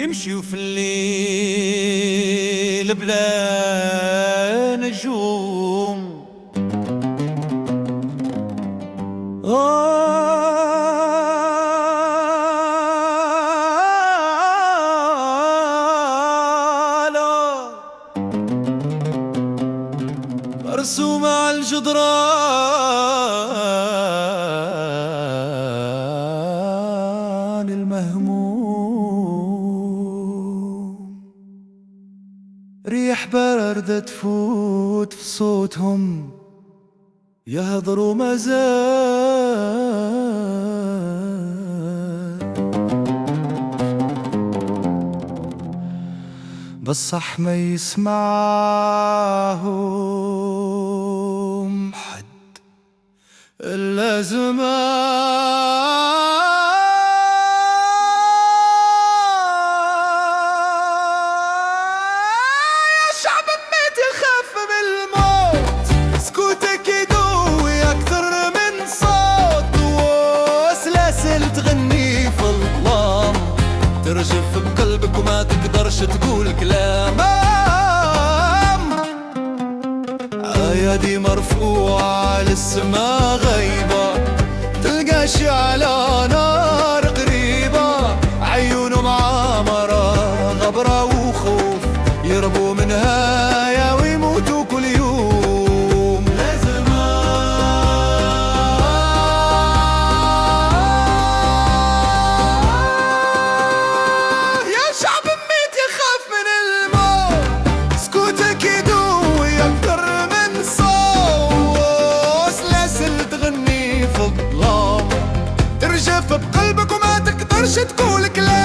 يمشيوا في الليل بلا نجوم. مرسومة على الجدران المهموم، ريح باردة تفوت في صوتهم يهضروا مازال. بصح ما يسمعهم حد إلا زمان. يا شعب ميت يخاف من الموت، سكوتك يدوي أكثر من صوت، وسلاسل تغني في الظلام ترجف بقلبك وما تقدرش تقول كلام. ايادي مرفوعة للسما غيبة، تلقى شعلة نار قريبة، عيون معامرة غبرة وخوف يربوا منها يا ويموتوا كل يوم. لازم يا شعب ميت يخاف من الموت، سكوتك يدوي أكثر من صوت، سلاسل تغني في الظلام ترجف بقلبك وما تقدرش تقول كلام.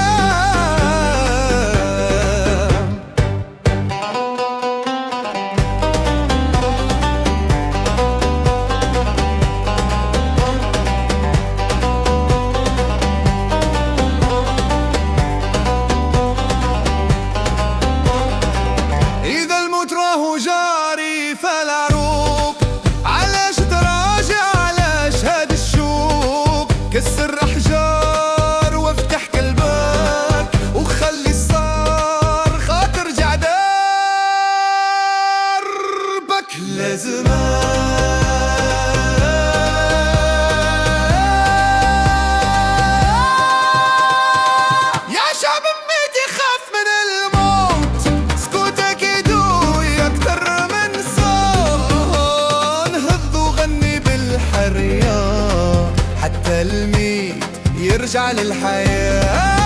إذا الموت راهو جاري فلا روق، علاش تراجع علاش هاد الشوق؟ كسر أحجار وافتح قلبك وخلي الصار خاطر رجع دربك. لازم يا شعب ميت يخاف من الموت، سكوتك يدوي أكثر من صوت، هض وغني بالحرية حتى الميت يرجع للحياة.